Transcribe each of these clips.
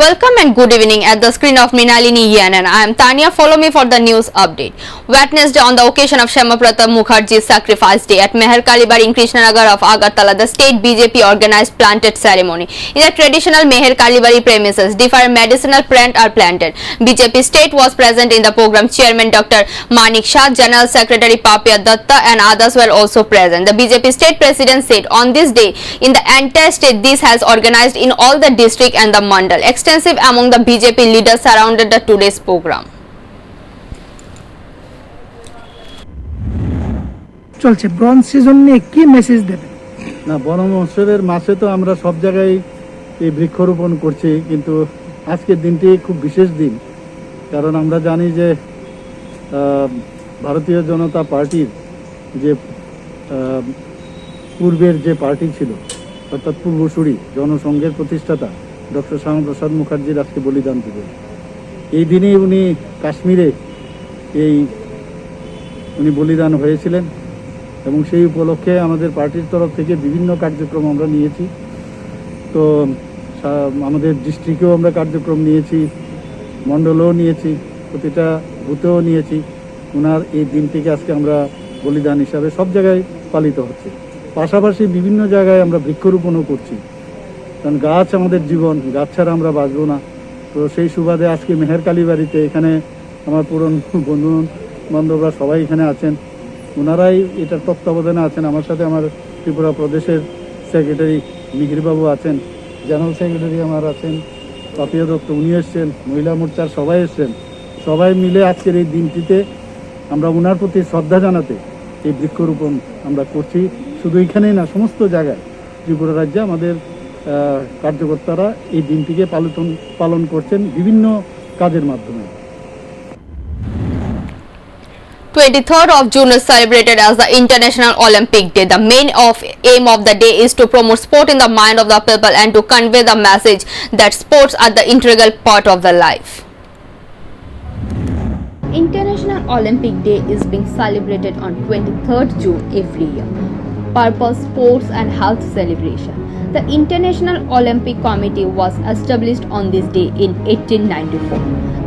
Welcome and good evening. At the screen of Mrinalini Yan and I am Tanya. Follow me for the news update. Wednesday, on the occasion of Shyamaprasad Mukherjee's sacrifice day at Meher Kalibari in Krishnanagar of Agartala, the state BJP organized planted ceremony. In the traditional Meher Kalibari premises, different medicinal plants are planted. BJP state was present in the program. Chairman Dr. Manik Shah, General Secretary Papya Datta and others were also present. The BJP state president said on this day in the entire state this has organized in all the district and the mandal. Extensive among the BJP leaders surrounded the today's program. চলছে bronze season নিয়ে কি message দেবেন? না, বন মহোৎসবের মাসে তো আমরা সব জায়গায় এই বৃক্ষরোপণ করছি, কিন্তু আজকের দিনটি খুব বিশেষ দিন। কারণ আমরা জানি যে ভারতীয় জনতা পার্টির যে পূর্বের যে পার্টি ছিল, অর্থাৎ পূর্বসূরি জনসংঘের প্রতিষ্ঠাতা ডক্টর শ্যামাপ্রসাদ মুখার্জির আজকে বলিদান দিবস। এই দিনে উনি কাশ্মীরে উনি বলিদান হয়েছিলেন এবং সেই উপলক্ষে আমাদের পার্টির তরফ থেকে বিভিন্ন কার্যক্রম আমরা নিয়েছি। তো আমাদের ডিস্ট্রিক্টেও আমরা কার্যক্রম নিয়েছি, মণ্ডলেও নিয়েছি, প্রতিটা বুথেও নিয়েছি। ওনার এই দিনটিকে আজকে আমরা বলিদান হিসাবে সব জায়গায় পালিত হচ্ছে। পাশাপাশি বিভিন্ন জায়গায় আমরা বৃক্ষরোপণও করছি, কারণ গাছ আমাদের জীবন, গাছ ছাড়া আমরা বাঁচবো না। তো সেই সুবাদে আজকে মেহের কালীবাড়িতে এখানে আমার পুরনো বন্ধু বান্ধবরা সবাই এখানে আছেন, ওনারাই এটার তত্ত্বাবধানে আছেন। আমার সাথে আমার ত্রিপুরা প্রদেশের সেক্রেটারি মিহিরবাবু আছেন, জেনারেল সেক্রেটারি আমার আছেন পাপিয়া দত্ত, উনি এসছেন, মহিলা মোর্চার সবাই এসছেন। সবাই মিলে আজকের এই দিনটিতে আমরা ওনার প্রতি শ্রদ্ধা জানাতে এই বৃক্ষরোপণ আমরা করছি। শুধু এখানেই না, সমস্ত জায়গায় ত্রিপুরা রাজ্যে আমাদের কার্যকর্তারা এই দিনটিকে পালন করছেন বিভিন্ন কাজের মাধ্যমে। 23rd of June is celebrated as the International Olympic Day. The main aim of the day is to promote sport in the mind of the people and to convey the message that sports are the integral part of the life. International Olympic Day is being celebrated on 23rd June every year. Purpose: sports and health celebration. The International Olympic Committee was established on this day in 1894.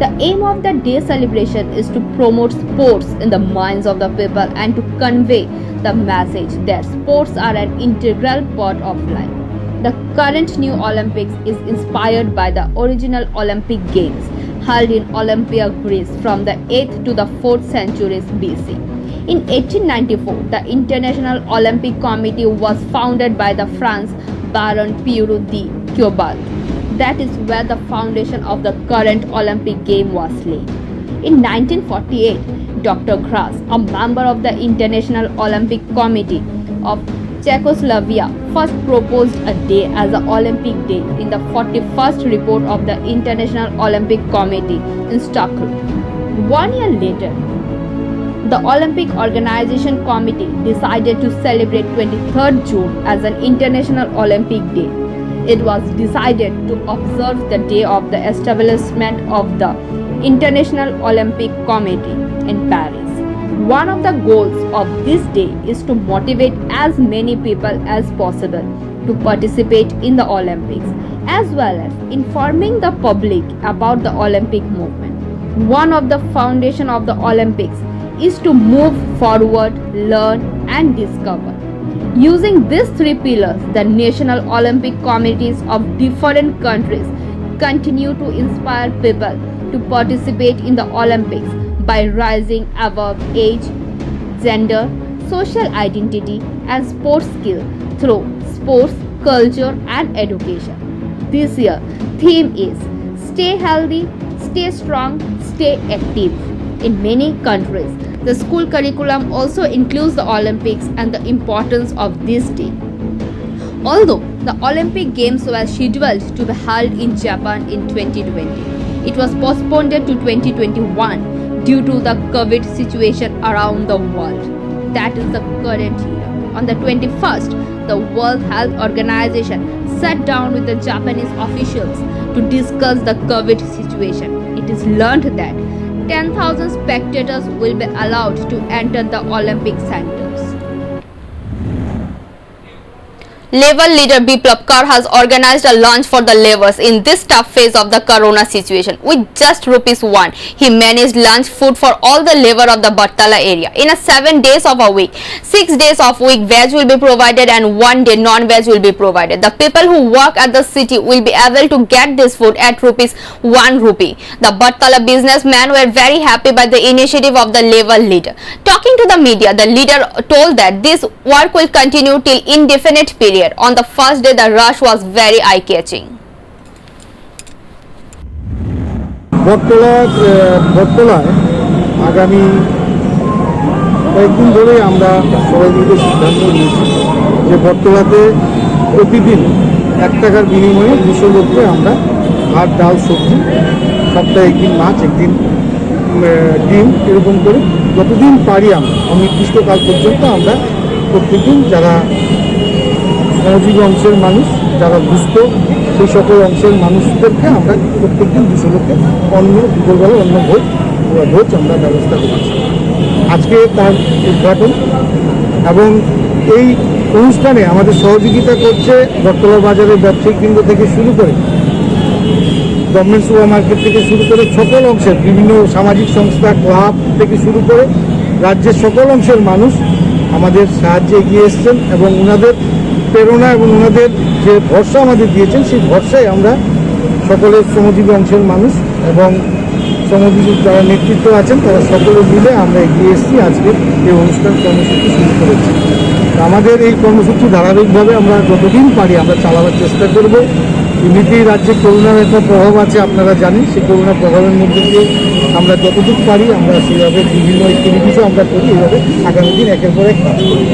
The aim of the day celebration is to promote sports in the minds of the people and to convey the message that sports are an integral part of life. The current new Olympics is inspired by the original Olympic Games held in Olympia, Greece from the 8th to the 4th centuries BC. In 1894, the International Olympic Committee was founded by the French Baron Pierre de Coubertin. That is where the foundation of the current Olympic game was laid. In 1948, Dr. Gras, a member of the International Olympic Committee of Czechoslovakia, first proposed a day as an Olympic Day in the 41st report of the International Olympic Committee in Stockholm. 1 year later, the Olympic Organization Committee decided to celebrate 23rd June as an International Olympic Day. It was decided to observe the day of the establishment of the International Olympic Committee in Paris. One of the goals of this day is to motivate as many people as possible to participate in the Olympics, as well as informing the public about the Olympic movement. One of the foundation of the Olympics is to move forward, learn and discover. Using these three pillars, the national Olympic committees of different countries continue to inspire people to participate in the Olympics by rising above age, gender, social identity and sports skill through sports, culture and education. This year theme is Stay Healthy, Stay Strong, Stay Active. In many countries, the school curriculum also includes the Olympics and the importance of this day. Although the Olympic Games were scheduled to be held in Japan in 2020, it was postponed to 2021 due to the COVID situation around the world. That is the current year. On the 21st, the World Health Organization sat down with the Japanese officials to discuss the COVID situation. It is learned that 10,000 spectators will be allowed to enter the Olympic centers. Labour leader Biplab Kar has organized a lunch for the labourers in this tough phase of the corona situation. With just ₹1, he managed lunch food for all the labour of the Bartala area. In a 7 days of a week, 6 days of week veg will be provided and 1 day non-veg will be provided. The people who work at the city will be able to get this food at ₹1. The Bartala businessmen were very happy by the initiative of the Labour leader. Talking to the media, the leader told that this work will continue till indefinite period. On the first day, the rush was very eye-catching. বটতলায় আগামী কয়েকদিন ধরে আমরা সবাই মিলে সিদ্ধান্ত নিয়েছি যে বটতলাতে প্রতিদিন 1 টাকার বিনিময়ে 200 লোককে আমরা ভাত ডাল সবজি সপ্তাহে একদিন মাছ একদিন ডিম এরকম করে যতদিন পারি আমরা অনির্দিষ্টকাল পর্যন্ত আমরা প্রত্যেকদিন যারা শ্রমজীবী অংশের মানুষ যারা দুস্থ সেই সকল অংশের মানুষদেরকে আমরা প্রত্যেকদিন 200 লোককে অন্ন দুপুরবেলা অন্ন ভোজ আমরা ব্যবস্থা করেছি। আজকে তার উদ্ঘাটন এবং এই অনুষ্ঠানে আমাদের সহযোগিতা করছে বটতলা বাজারের ব্যবসায়িক কেন্দ্র থেকে শুরু করে গভর্নমেন্ট সুপার মার্কেট থেকে শুরু করে সকল অংশের বিভিন্ন সামাজিক সংস্থা ক্লাব থেকে শুরু করে রাজ্যের সকল অংশের মানুষ আমাদের সাহায্যে এগিয়ে এসছেন এবং ওনাদের প্রেরণা এবং ওনাদের যে ভরসা আমাদের দিয়েছেন সেই ভরসায় আমরা সকলের শ্রমজীবী অংশের মানুষ এবং শ্রমজীবী যারা নেতৃত্ব আছেন তারা সকলে মিলে আমরা এগিয়ে এসেছি আজকে এই অনুষ্ঠান কর্মসূচি শুরু করেছি। আমাদের এই কর্মসূচি ধারাবাহিকভাবে আমরা যতদিন পারি আমরা চালাবার চেষ্টা করব। এমনিতেই রাজ্যে করোনার একটা প্রভাব আছে আপনারা জানেন, সেই করোনা প্রভাবের মধ্যে দিয়ে আমরা যতটুকু পারি আমরা সেইভাবে বিভিন্ন অ্যাক্টিভিটিসও আমরা করি, এইভাবে আগামী দিন একের পর এক কাজ করি।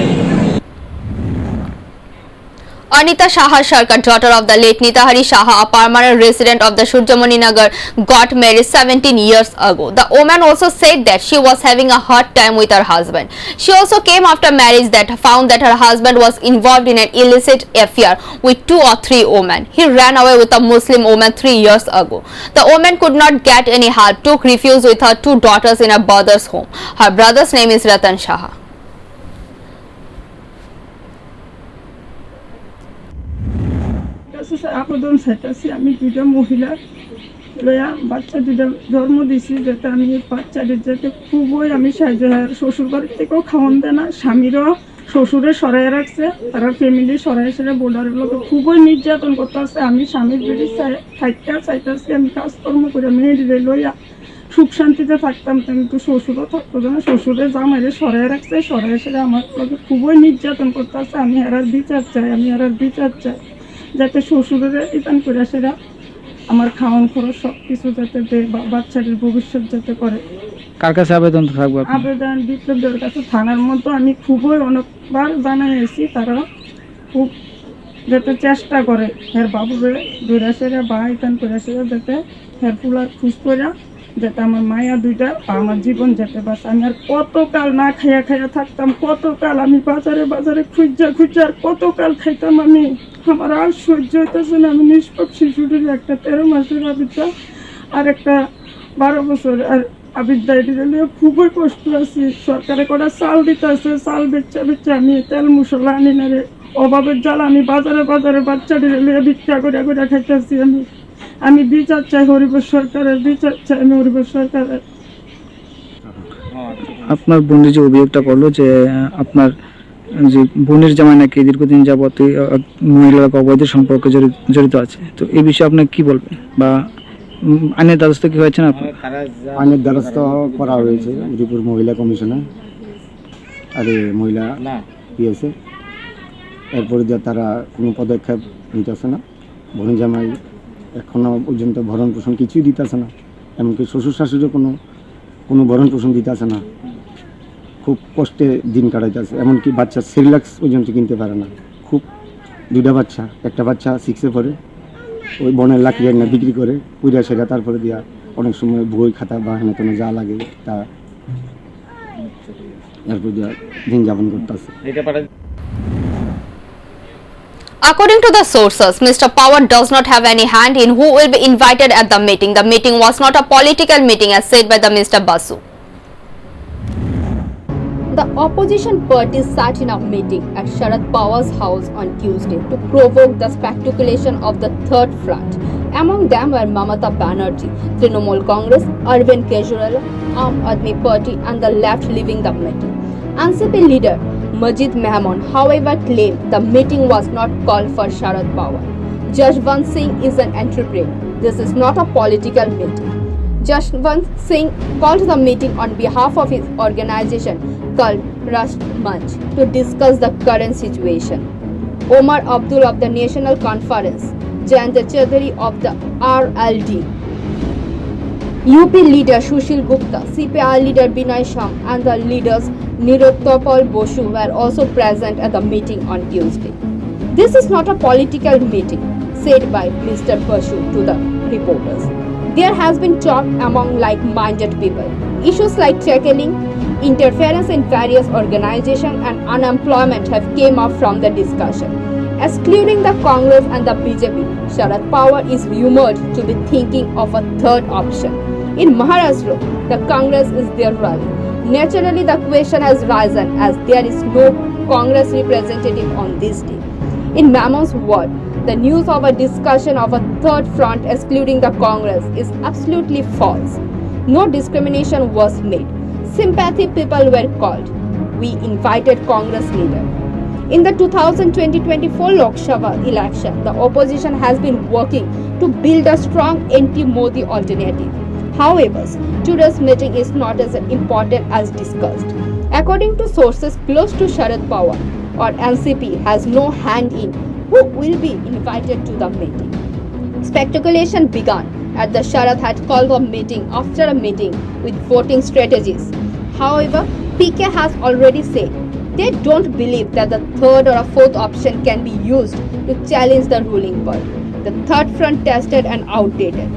Anita Shaha Sharkar, daughter of the late Nitahari Shaha, a permanent resident of the Surjamani Nagar, got married 17 years ago. The woman also said that she was having a hard time with her husband. She also came after marriage that found that her husband was involved in an illicit affair with 2 or 3 women. He ran away with a Muslim woman 3 years ago. The woman could not get any help, took refuge with her 2 daughters in her brother's home. Her brother's name is Ratan Shaha. আবেদন চাইতেছি আমি 2টা মহিলা লয়া বাচ্চা 2টা জন্ম দিছি যাতে আমি বাচ্চাদের যাতে খুবই আমি সাহায্য হয়। শ্বশুর বাড়ির থেকেও খাওয়ান দেয় না, স্বামীরও শ্বশুরে সরাই রাখছে, তারা ফ্যামিলি সরাই সেরা বোর্ডারের লোক খুবই নির্যাতন করতে আসছে। আমি স্বামীর বেড়ি চাইতেছি আমি কাজকর্ম করে মেয়েদের লইয়া সুখ শান্তিতে থাকতাম, কিন্তু শ্বশুরও থাকতো না, শ্বশুরে জামাইরে সরাই রাখছে, সরাই সেরা আমার লোকে খুবই নির্যাতন করতে আসছে। আমি এরার বিচার চাই যাতে শ্বশুরের ইতান করে সেরা আমার খাওয়ান খরচ সব কিছু যাতে দেয় বা বাচ্চাদের ভবিষ্যৎ যাতে করে। কার কাছে আবেদন থাকবে? আবেদন বিপ্লবদের কাছে থানার মতো আমি খুবই অনেকবার জানাইছি, তারা খুব যাতে চেষ্টা করে এর বাবুরে দূরে সেরা বা ইতান করে সেরা যাতে হের ফুলার খুঁজ করে যাতে আমার মায়া 2টা আমার জীবন যেতে পারছে। আমি আর কতকাল না খাইয়া থাকতাম, কতকাল আমি বাজারে খুঁজা কতকাল খাইতাম আমি, আমার আর সহ্য হইতেছে না। আমি নিষ্পাপ শিশুটির একটা 13 মাসের আবিদ্যা আর একটা 12 বছর আর আবিদ্যা, এটি নিয়ে খুবই কষ্ট আছি। সরকারে কটা চাল দিতেছে, চাল বেচা আমি তেল মশলা আনি না রে, অভাবের জ্বালা আমি বাজারে বাচ্চাটি নিয়ে ভিক্ষা করে খাইতেছি। আমি বিচার চাই হরিবর সরকারের, বিচার চাই আমি হরিবর সরকারের। আপনার বোনের যে অভিযোগটা করলো যে আপনার যে বোনের জামাই নাকি দীর্ঘদিন যাবত মহিলার অবৈধ সম্পর্কে জড়িত আছে, তো এই বিষয়ে আপনি কি বলবেন বা আইনের দ্বারস্থ কি হয়েছে? আপনার আইনের দ্বারস্থ করা হয়েছে উদয়পুর মহিলা কমিশনে, আর মহিলা পিএসে। এরপরে যে তারা কোনো পদক্ষেপ নিতেছে না, বোনের জামাই এখনো পর্যন্ত ভরণ পোষণ কিছুই দিতেছে না, এমনকি শ্বশুর শাশুড়িও কোনো ভরণ পোষণ দিতেছে না, খুব কষ্টে দিন কাটাইতেছে। এমনকি বাচ্চা সেরিলাক্স পর্যন্ত কিনতে পারে না। খুব 2টা বাচ্চা, একটা বাচ্চা 6-এ পড়ে, ওই বনের লাকড়ি না বিক্রি করে পুরা সেটা তারপরে দিয়া অনেক সময় বই খাতা বা হেন তেন যা লাগে তা এরপর দিয়া দিন যাপন করতেছে। According to the sources, Mr. Power does not have any hand in who will be invited at the meeting. The meeting was not a political meeting as said by the Mr. Basu. The opposition parties sat in a meeting at Sharad Pawar's house on Tuesday to provoke the speculation of the third front. Among them were Mamata Banerjee, Trinamool Congress, Arvind Kejriwal, Aam Aadmi Party and the left leaving the meeting. NCP leader Majid Mehman, however, claimed the meeting was not called for Sharad Pawar. Jaswant Singh is an entrepreneur. This is not a political meeting. Jaswant Singh called the meeting on behalf of his organization called Rashtra Manch to discuss the current situation. Omar Abdul of the National Conference, Jayant Chaudhary of the RLD, UP leader Sushil Gupta, CPI leader Binay Sham and the leaders Niruttapal Bosu were also present at the meeting on Tuesday. This is not a political meeting, said by Mr. Bosu to the reporters. There has been talk among like-minded people. Issues like tackling interference in various organizations and unemployment have came up from the discussion. Excluding the Congress and the BJP, Sharad Pawar is rumored to be thinking of a third option. In Maharashtra, the Congress is their rally. Naturally, the question has risen as there is no Congress representative on this day. In Mehman's word, the news of a discussion of a third front excluding the Congress is absolutely false. No discrimination was made. Sympathy people were called. We invited Congress leader. In the 2020-24 Lok Sabha election, the opposition has been working to build a strong anti-Modi alternative. However, today's meeting is not as important as discussed. According to sources close to Sharad Pawar, or NCP has no hand in who will be invited to the meeting. Speculation began at the Sharad had called a meeting after a meeting with voting strategies. However, PK has already said they don't believe that the third or a fourth option can be used to challenge the ruling party. The third front tested and outdated.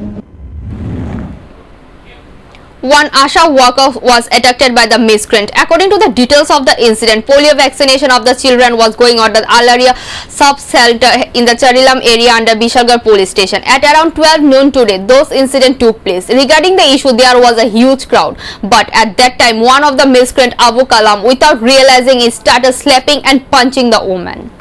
One ASHA worker was attacked by the miscreant. According to the details of the incident, polio vaccination of the children was going on at the Alaria sub-shelter in the Charilam area under Bishalgarh police station. At around 12 noon today, those incidents took place. Regarding the issue, there was a huge crowd. But at that time, one of the miscreant, Abu Kalam, without realizing it, started slapping and punching the woman.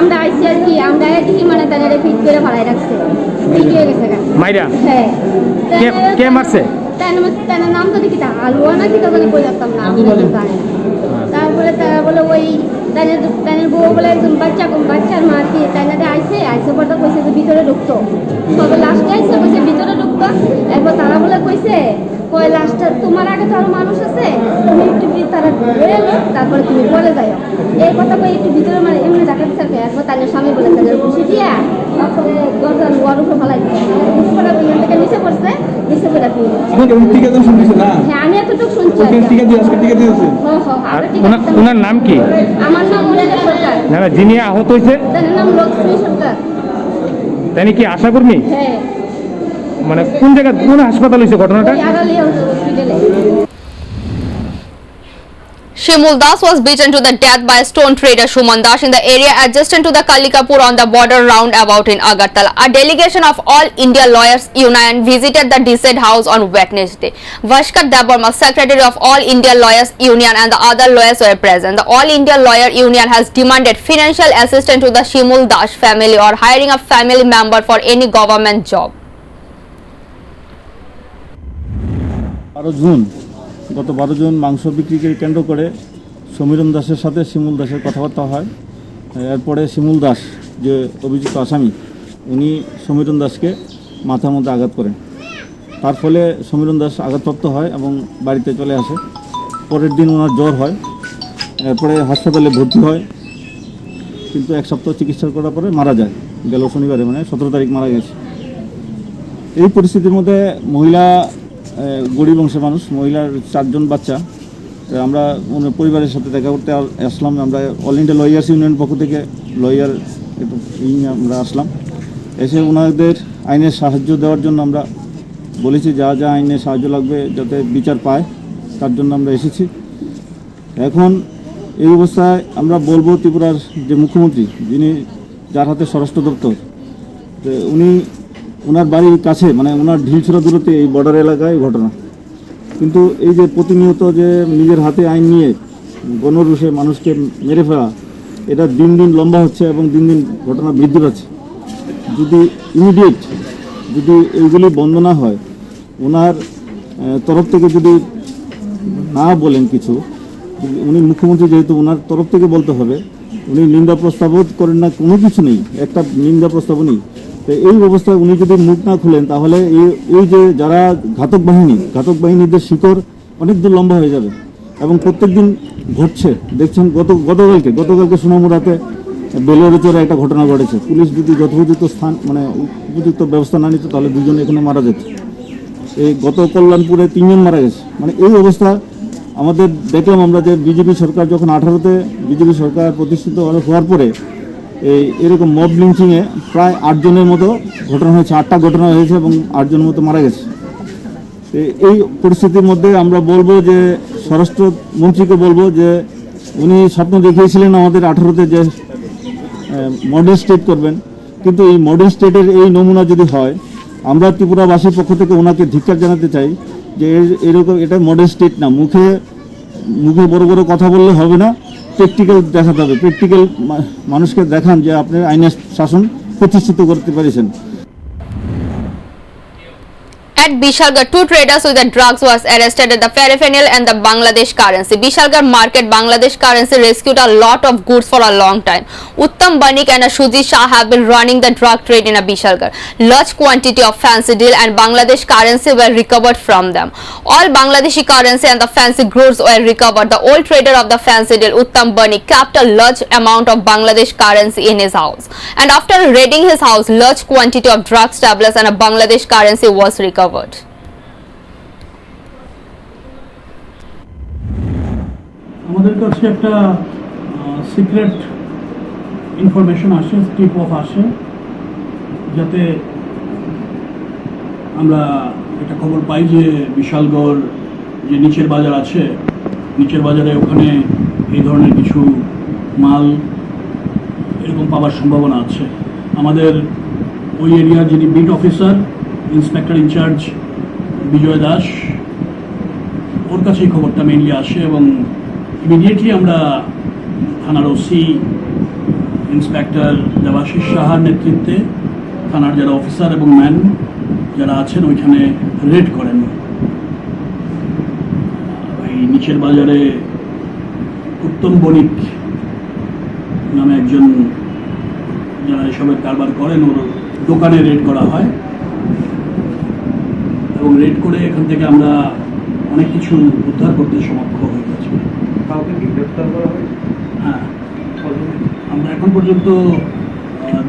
আমরা আইসি আর কি আমরা দেখি মানে তাদের fit করে ফালাই রাখছে fit হয়ে গেছে মাইরা হ্যাঁ কে মারছে তার নাম তো দেখি আলুয়া নাকি তো বই রাখতাম না আমি জানি তারপরে তারা বলে ওই তাদের বউ বলে একজন বাচ্চার মা কি তাইনাতে আইসে পর তো কইছে যে ভিতরে ঢুকতো সবে লাস্টে আইসে কইছে ভিতরে ঢুকতো এরপর তারা বলে কইছে কই লাস্টে তোমার আগে তো আরো মানুষ আছে তুমি একটু তারা ধরে এলো তারপরে তুমি পরে যাও এই কথা কই একটু ভিতরে মানে এমনি ডাকাতে থাকে এরপর তাদের স্বামী বলে তাদের খুশি দিয়া তারপরে দরজার ওয়ার উপরে ফেলাই দিচ্ছে উপরে ওইখান থেকে নিচে পড়ছে নিচে পড়ে হ্যাঁ আমি এতটুকু শুনছি ওনার নাম কি? আমার নাম মুরাদ সরকার। না যিনি আহত হয়েছে তার নাম লক্ষ্মী সরকার। তিনি কি আশাকর্মী? হ্যাঁ মানে কোন জায়গা কোন হাসপাতাল হয়েছে ঘটনাটা? আগালিয়া হসপিটালে। Shimul Das was beaten to the death by stone trader Shuman Das in the area adjacent to the Kalikapur on the border roundabout in Agartala. A delegation of All India Lawyers Union visited the deceased house on Wednesday. Vashkar Debarma, secretary of All India Lawyers Union, and the other lawyers were present. The All India Lawyer Union has demanded financial assistance to the Shimul Das family or hiring a family member for any government job. 12 June গত 12 June মাংস বিক্রিকে কেন্দ্র করে সমীরণ দাসের সাথে শিমুল দাসের কথাবার্তা হয়। এরপরে শিমুল দাস যে অভিযুক্ত আসামি উনি সমীরণ দাসকে মাথার মধ্যে আঘাত করেন। তার ফলে সমীরণ দাস আঘাতপ্রাপ্ত হয় এবং বাড়িতে চলে আসে। পরের দিন ওনার জ্বর হয়, এরপরে হাসপাতালে ভর্তি হয়, কিন্তু 1 সপ্তাহ চিকিৎসা করার পরে মারা যায়। গেল শনিবারে মানে 17 তারিখ মারা গেছে। এই পরিস্থিতির মধ্যে মহিলা গরিব বংশের মানুষ, মহিলার 4 জন বাচ্চা, আমরা পরিবারের সাথে দেখা করতে আসলাম। আমরা অল ইন্ডিয়া লয়ার্স ইউনিয়ন পক্ষ থেকে লয়ার আমরা আসলাম, এসে ওনাদের আইনের সাহায্য দেওয়ার জন্য আমরা বলেছি যা যা আইনের সাহায্য লাগবে যাতে বিচার পায় তার জন্য আমরা এসেছি। এখন এই অবস্থায় আমরা বলবো ত্রিপুরার যে মুখ্যমন্ত্রী যিনি যার হাতে স্বরাষ্ট্র দপ্তর উনি ওনার বাড়ির কাছে মানে ওনার ঢিলছড়া দূরত্বে এই বর্ডার এলাকায় ঘটনা। কিন্তু এই যে প্রতিনিয়ত যে নিজের হাতে আইন নিয়ে গণরুষে মানুষকে মেরে ফেলা, এটা দিন দিন লম্বা হচ্ছে এবং দিন দিন ঘটনা বৃদ্ধি পাচ্ছে। যদি ইমিডিয়েট যদি এইগুলি বন্ধ না হয়, ওনার তরফ থেকে যদি না বলেন কিছু, উনি মুখ্যমন্ত্রী যেহেতু ওনার তরফ থেকে বলতে হবে, উনি নিন্দা প্রস্তাবও করেন না, কোনো কিছু নেই, একটা নিন্দা প্রস্তাবও নেই। তো এই অবস্থায় উনি যদি মুখ না খুলেন তাহলে এই যে যারা ঘাতক বাহিনীদের শিকড় অনেক দূর লম্বা হয়ে যাবে এবং প্রত্যেক দিন ঘটছে। দেখছেন গতকালকে সোনামুড়াতে বেলের চরে একটা ঘটনা ঘটেছে। পুলিশ যদি যথোপযুক্ত স্থান মানে উপযুক্ত ব্যবস্থা না নিত তাহলে দুজন এখানে মারা যেত। এই গত কল্যাণপুরে 3 জন মারা গেছে। মানে এই অবস্থা আমাদের দেখলাম আমরা যে বিজেপি সরকার যখন 18তে বিজেপি সরকার প্রতিষ্ঠিত হওয়ার পরে এরকম মব লিঞ্চিংয়ে প্রায় 8 জনের মতো ঘটনা হয়েছে, 8টা ঘটনা হয়েছে এবং 8 জনের মতো মারা গেছে। এই পরিস্থিতির মধ্যে আমরা বলবো যে স্বরাষ্ট্রমন্ত্রীকে বলবো যে উনি স্বপ্ন দেখিয়েছিলেন আমাদের 18তে যে মডেল স্টেট করবেন, কিন্তু এই মডেল স্টেটের এই নমুনা যদি হয়, আমরা ত্রিপুরাবাসীর পক্ষ থেকে ওনাকে ধিক্কার জানাতে চাই যে এরকম এটা মডেল স্টেট না। মুখে বড় বড় কথা বললে হবে না, প্র্যাকটিক্যাল দেখাতে হবে। প্র্যাকটিক্যাল মানুষকে দেখান যে আপনি আইনের শাসন প্রতিষ্ঠিত করতে পেরেছেন। At Bishalgarh, 2 traders with the drugs was arrested at the Ferrophenial and the Bangladesh currency. Bishalgarh market Bangladesh currency rescued a lot of goods for a long time. Uttam Banik and Shujit Shah have been running the drug trade in a Bishalgarh. Large quantity of fancy deal and Bangladesh currency were recovered from them. All Bangladeshi currency and the fancy goods were recovered. The old trader of the fancy deal, Uttam Banik, kept a large amount of Bangladesh currency in his house. And after raiding his house, large quantity of drugs, tablets and a Bangladesh currency was recovered. আমাদের কাছে একটা secret information আসে, tip of আসে, যাতে আমরা একটা খবর পাই যে বিশালগড় যে নিচের বাজার আছে, নিচের বাজারে ওখানে এই ধরনের কিছু মাল এরকম পাওয়ার সম্ভাবনা আছে। আমাদের ওই এরিয়ার যিনি বিট অফিসার, ইন্সপেক্টর ইনচার্জ বিজয় দাস, ওর কাছে এই খবরটা মেনলি আসে এবং ইমিডিয়েটলি আমরা থানার ওসি ইন্সপেক্টর দেবাশিস সাহার নেতৃত্বে থানার যারা অফিসার এবং ম্যান যারা আছেন ওইখানে রেড করেন। ওই নিচের বাজারে উত্তম বণিক নামে একজন যারা এসবের কারবার করেন, ওর দোকানে রেড করা হয় এবং রেড করে এখান থেকে আমরা অনেক কিছু উদ্ধার করতে সক্ষম হয়ে গেছি। হ্যাঁ, আমরা এখন পর্যন্ত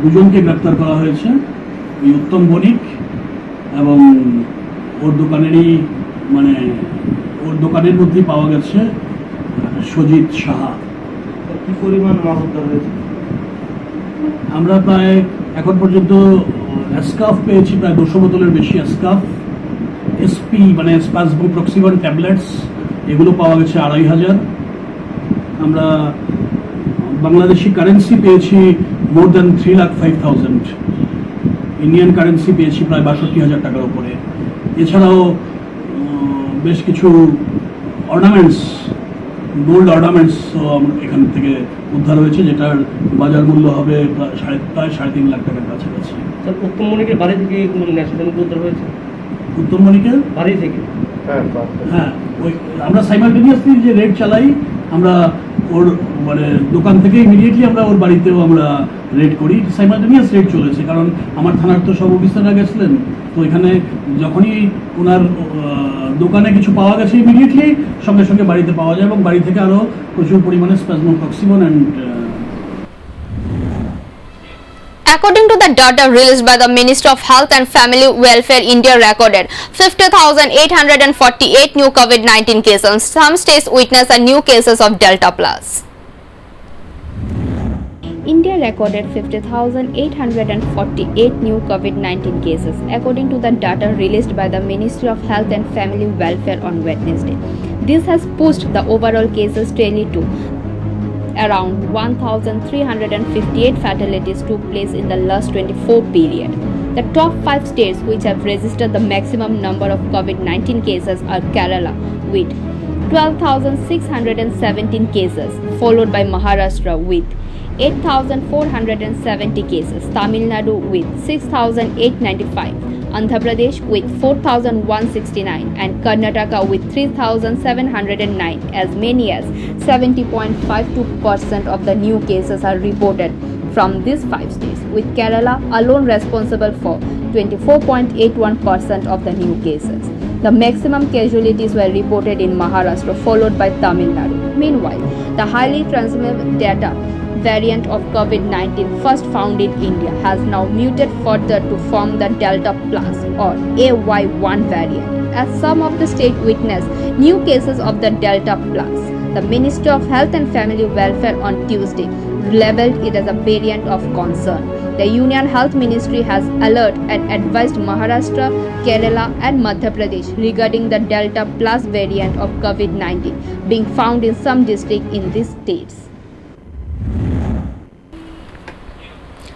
2 জনকে গ্রেপ্তার করা হয়েছে, ওই উত্তম বণিক এবং ওর দোকানেরই মানে ওর দোকানের মধ্যেই পাওয়া গেছে সুজিত সাহা। কি পরিমাণ মাল উদ্ধার হয়েছে? আমরা প্রায় এখন পর্যন্ত স্কাফ পেয়েছি প্রায় 200 বোতলের বেশি স্কাফ, এসপি মানে স্পাজবুপ্রক্সিবন ট্যাবলেটস, এগুলো পাওয়া গেছে 2500। আমরা বাংলাদেশি কারেন্সি পেয়েছি মোর দ্যান 3,05,000, ইন্ডিয়ান কারেন্সি পেয়েছি প্রায় 62,000 টাকার উপরে। এছাড়াও বেশ কিছু অর্নামেন্টস, গোল্ড অর্নামেন্টস এখান থেকে উদ্ধার হয়েছে, যেটার বাজার মূল্য হবে প্রায় 3.5 লাখ টাকার কাছাকাছি। উত্তম মণিকের বাড়ি থেকে উদ্ধার হয়েছে? উত্তম মণিকের বাড়ি থেকে? হ্যাঁ, ওই আমরা সাইমালটেনিয়াসলি যে রেড চালাই, আমরা ওর মানে দোকান থেকে ইমিডিয়েটলি আমরা ওর বাড়িতেও আমরা রেড করি। সাইমালটেনিয়াস রেড চলেছে, কারণ আমার থানার তো সব অফিসাররা গেছিলেন, তো এখানে যখনই ওনার দোকানে কিছু পাওয়া গেছে ইমিডিয়েটলি সঙ্গে সঙ্গে বাড়িতে পাওয়া যায় এবং বাড়ি থেকে আরও প্রচুর পরিমাণে স্পাজমোপ্রক্সিবন and According to the data released by the Ministry of Health and Family Welfare, India recorded 50,848 new COVID-19 cases. Some states witnessed a new cases of Delta Plus. India recorded 50,848 new COVID-19 cases, according to the data released by the Ministry of Health and Family Welfare on Wednesday. This has pushed the overall cases tally to around 1,358 fatalities took place in the last 24 period. The top 5 states which have registered the maximum number of COVID-19 cases are Kerala with 12,617 cases, followed by Maharashtra with 8,470 cases, Tamil Nadu with 6,895, Andhra Pradesh with 4,169 and Karnataka with 3,709. As many as 70.52% of the new cases are reported from these 5 states, with Kerala alone responsible for 24.81% of the new cases. The maximum casualties were reported in Maharashtra, followed by Tamil Nadu. Meanwhile, the highly transmissible Delta variant of COVID-19 first found in India has now muted further to form the Delta Plus or AY1 variant. As some of the states witnessed new cases of the Delta Plus, the Minister of Health and Family Welfare on Tuesday labelled it as a variant of concern. The Union Health Ministry has alerted and advised Maharashtra, Kerala and Madhya Pradesh regarding the Delta Plus variant of COVID-19 being found in some districts in these states.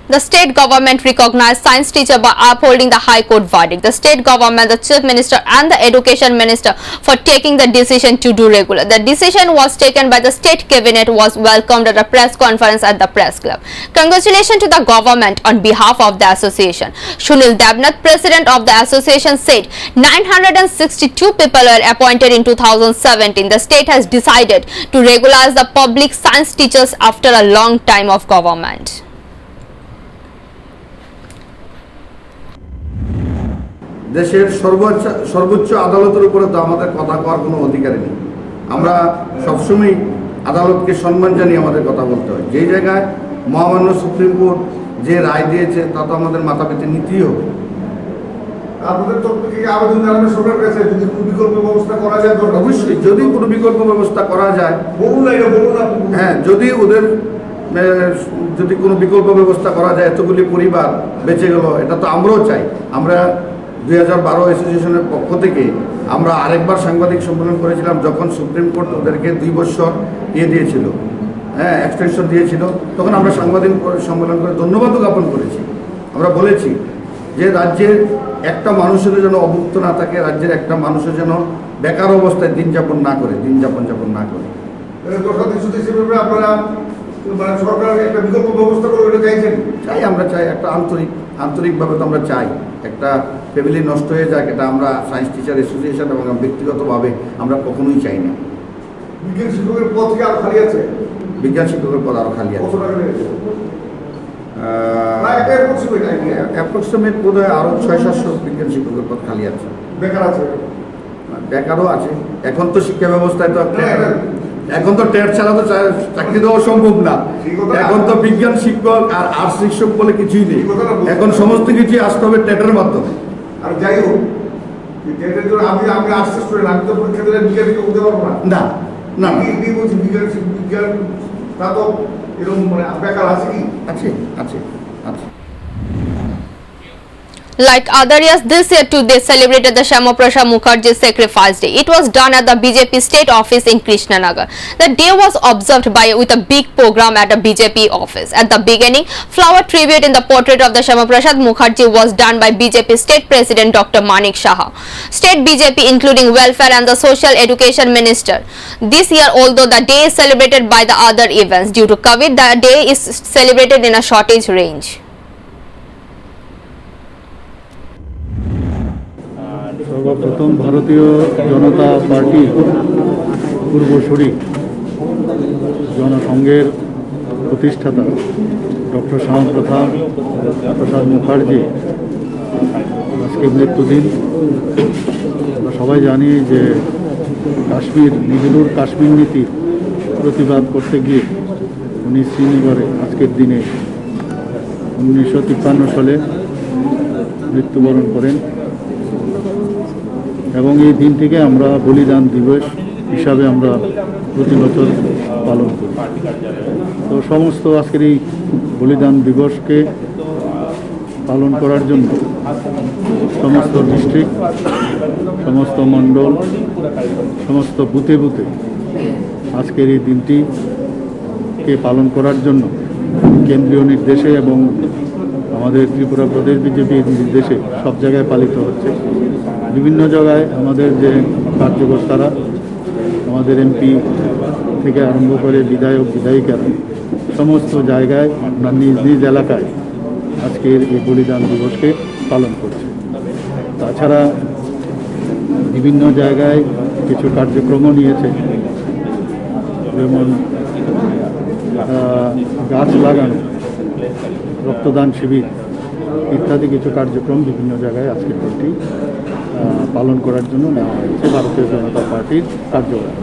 The state government recognized science teacher by upholding the High Court verdict. The state government, the Chief Minister and the Education Minister for taking the decision to do regular. The decision was taken by the state cabinet was welcomed at a press conference at the press club. Congratulations to the government on behalf of the association. Sunil Devnath, president of the association, said 962 people were appointed in 2017. The state has decided to regularize the public science teachers after a long time of government. দেশের সর্বোচ্চ আদালতের উপরে তো আমাদের কথা কওয়ার কোনো অধিকার নেই। আমরা সবসময় আদালতকে সম্মান জানিয়ে আমাদের কথা বলতে হয়। যেই জায়গায় মহামান্য সুপ্রিম কোর্ট যে রায় দিয়েছে তা তো আমাদের মাথা পেতে নিতেই হবে। আপনাদের তরফ থেকে আবেদন জানানো সরকার কাছে যদি কোনো বিকল্প ব্যবস্থা করা যায়, অবশ্যই যদি কোনো বিকল্প ব্যবস্থা করা যায় বলুন না, এটা বলুন না। হ্যাঁ, যদি ওদের যদি কোনো বিকল্প ব্যবস্থা করা যায়, এতগুলি পরিবার বেঁচে গেল, এটা তো আমরাও চাই। আমরা 2012 অ্যাসোসিয়েশনের পক্ষ থেকে আমরা আরেকবার সাংবাদিক সম্মেলন করেছিলাম, যখন সুপ্রিম কোর্ট ওদেরকে 2 বছর দিয়েছিল, হ্যাঁ এক্সটেনশন দিয়েছিল, তখন আমরা সাংবাদিক সম্মেলন করে ধন্যবাদও জ্ঞাপন করেছি। আমরা বলেছি যে রাজ্যের একটা মানুষের যেন অভুক্ত না থাকে, রাজ্যের একটা মানুষের যেন বেকার অবস্থায় দিন যাপন না করে। আপনারা সরকার একটা বিকল্প ব্যবস্থা করে চাইছেন? চাই, আমরা চাই একটা আন্তরিকভাবে তো আমরা চাই একটা ফ্যামিলি নষ্ট হয়ে যাক, এটা আমরা সায়েন্স টিচার অ্যাসোসিয়েশন এবং ব্যক্তিগতভাবে আমরা কখনোই চাই না। বিজ্ঞান শিক্ষকের পদ কি আরো খালি আছে? বিজ্ঞান শিক্ষকের পদ আরো খালি আছে। অ্যাপ্রক্সিমেট বোধ হয় আরো 600-700 বিজ্ঞান শিক্ষকের পদ খালি আছে। বেকারও আছে। এখন তো শিক্ষা ব্যবস্থায় তো এখন তো টেট ছাড়া তো চাকরি দেওয়া সম্ভব না। এখন তো বিজ্ঞান শিক্ষক আর আর্টস শিক্ষক বলে কিছুই নেই, এখন সমস্ত কিছুই আসতে হবে টেটের মাধ্যমে। আর যাই হোক, আমি আর্টস স্টুডেন্ট, আমি তো পরীক্ষা দিলে বিজ্ঞান শিক্ষক হতে পারবো না। বলছি বিজ্ঞান তা তো এরকম মানে বেকার আছে কি? আছে। Like other years, this year too they celebrated the Shyama Prasad Mukherjee Sacrifice Day. It was done at the BJP state office in Krishnanagar. The day was observed with a big program at the BJP office. At the beginning, flower tribute in the portrait of the Shyama Prasad Mukherjee was done by BJP state president Dr. Manik Saha, state BJP including welfare and the social education minister. This year, although the day is celebrated by the other events, due to COVID, the day is celebrated in a shortage range. সর্বপ্রথম ভারতীয় জনতা party পূর্বসূরি জনসংঘের প্রতিষ্ঠাতা doctor শ্যামা প্রসাদ মুখার্জি আজকে মৃত্যুদিন। আমরা সবাই জানি যে নেহেরুর কাশ্মীর নীতির প্রতিবাদ করতে গিয়ে উনি শ্রীনগরে আজকের দিনে 1953 সালে মৃত্যুবরণ করেন এবং এই দিনটিকে আমরা বলিদান দিবস হিসাবে আমরা প্রতি বছর পালন করি। তো সমস্ত আজকের এই বলিদান দিবসকে পালন করার জন্য সমস্ত ডিস্ট্রিক্ট, সমস্ত মণ্ডল, সমস্ত বুথে আজকের এই দিনটিকে পালন করার জন্য কেন্দ্রীয় নির্দেশে এবং আমাদের ত্রিপুরা প্রদেশ বিজেপির নির্দেশে সব জায়গায় পালিত হচ্ছে। বিভিন্ন জায়গায় আমাদের যে কার্যকর্তারা, আমাদের এমপি থেকে আরম্ভ করে বিধায়ক বিধায়িকারা সমস্ত জায়গায় আমরা নিজ নিজ এলাকায় আজকের এই বলিদান দিবসকে পালন করছে। তাছাড়া বিভিন্ন জায়গায় কিছু কার্যক্রমও নিয়েছে, যেমন গাছ লাগানো, রক্তদান শিবির ইত্যাদি কিছু কার্যক্রম বিভিন্ন জায়গায় আজকের দিনটি পালন করার জন্য নেওয়া হয়েছে ভারতীয় জনতা পার্টির কার্যকলাপ।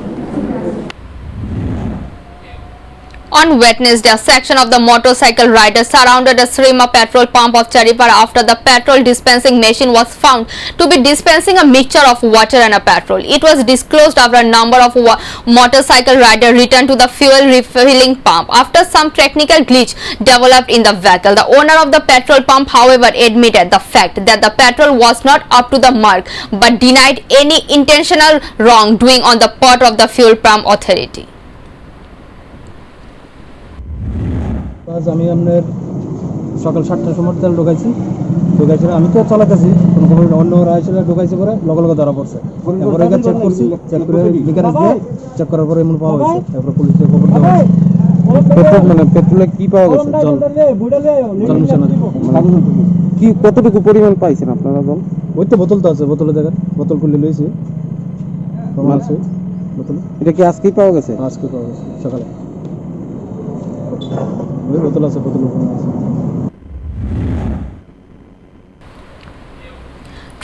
On Wednesday, a section of the motorcycle riders surrounded a Srima petrol pump of Charipara after the petrol dispensing machine was found to be dispensing a mixture of water and a petrol. It was disclosed after a number of motorcycle riders returned to the fuel refilling pump after some technical glitch developed in the vehicle. The owner of the petrol pump, however, admitted the fact that the petrol was not up to the mark but denied any intentional wrongdoing on the part of the fuel pump authority. আজ আমি আপনার সকাল 7টার সময় তেল ঢোকাইছি, আমি তো চালাতেছি, কোনো অন্য রাইসে ঢোকাইছে পরে লগে লগে ধরা পড়ছে। তারপরে এটা চেক করছি, চেক করে লিকারেজ দিয়ে চেক করার পরে এমন পাওয়া গেছে। তারপরে পুলিশে খবর দেওয়া হয়েছে। পেট্রোল মানে পেট্রোলে কি পাওয়া গেছে? জল মিশানো। কি কতটুকু পরিমাণ পাইছেন আপনারা জল? ওই তো বোতল তো আছে, বোতলে দেখেন, বোতল খুলে লইছি, প্রমাণ আছে বোতলে। এটা কি আজকেই পাওয়া গেছে? আজকে পাওয়া গেছে সকালে। বোতল আছে, বোতল আছে।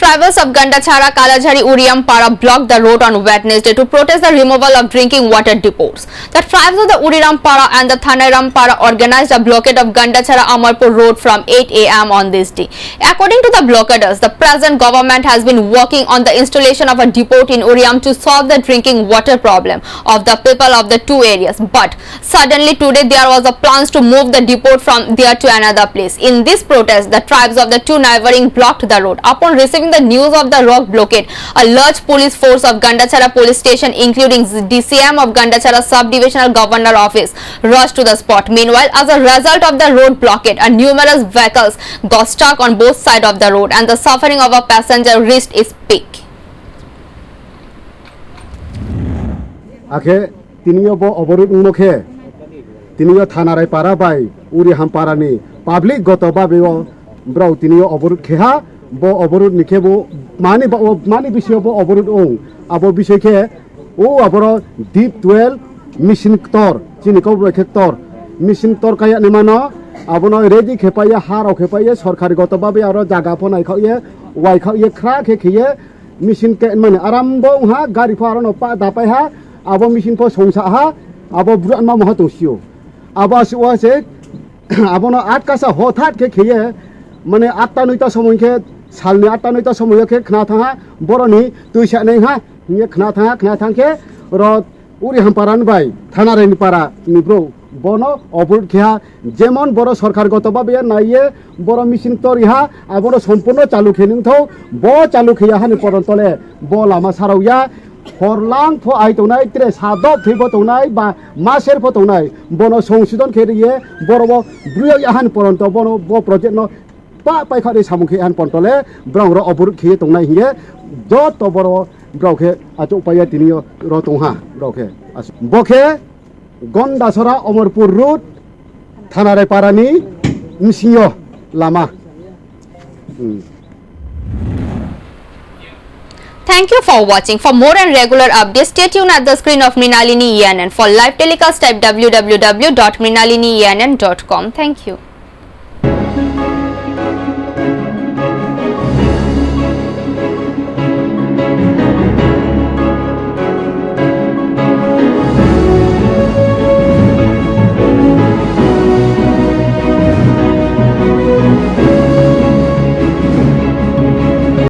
Tribals of Gandachara, Kalajhari, Uriampara blocked the road on Wednesday to protest the removal of drinking water depots. The tribes of the Uriampara and the Thanarampara organized a blockade of Gandachara Amarpur road from 8 a.m. on this day. According to the blockaders, the present government has been working on the installation of a depot in Uriam to solve the drinking water problem of the people of the two areas. But suddenly today there was a plans to move the depot from there to another place. In this protest, the tribes of the two neighboring blocked the road. Upon receiving the news of the road blockade, a large police force of Gandachara police station, including DCM of Gandachara sub-divisional governor office, rushed to the spot. Meanwhile, as a result of the road blockade, numerous vehicles got stuck on both sides of the road and the suffering of a passenger reached its peak. আখে তিনিও অবরোধ উন্মুখে তিনিও থানারাই পারা by Uri হামপারানি public গতভাবেও ব্রাও তিনিও অবরোধ খেহা bo oborud nikhe bo mani bishoy bo oborud ong abo bishoy khe o aboro deep 12 mission tor chini ko tor mission tor kaya ni mano abono ready khepaya haro khepaya sorkari goto babe aro jaga phonai khaiye wai khaiye khra khe khiye mission ke mane arambo ha gari pharo no pa dapai ha abo mission pho songsa ha abo buran ma moha tosio abo aswa se abono 8 kasa hothat ke khiye মানে 8টা 9টা সময় খে সালনি 8টা 9টা সময় খে খনা থাঙা বরনি তুইসা নাই হা নিয়ে খনা থাঙকে র উরি হামপারান by থানারেনি পারা নিব্রো বনো অবরোধ খেয়া যেমন বড় সরকারগতভাবে নাইয়ে বড় মিশিং তরিহা আবর সম্পূর্ণ চালু খেনিং থৌ ব চালু খেয়া হানি পরন্তলে ব লামা সারাউয়া হরলাং ফ আইতনাই ত্রে সাদব ফেব তনাই বা মাসের ফতনাই বনো সংশোধন খেরিয়ে বড় ব্রুয় হান পরন্ত বনো ব প্রজেক্ট ন pa pai khari samukhe an pontole brong ro obur khiye tongnai hiye jot to boro brokhe achu paya tinio ro tongha brokhe bokhe Gandachara Amarpur road thanare parani misiyo lama. Thank you for watching. For more and regular updates, stay tuned at the screen of Mrinalini ENN. For live telecast, type www.mrinalinienn.com. Thank you.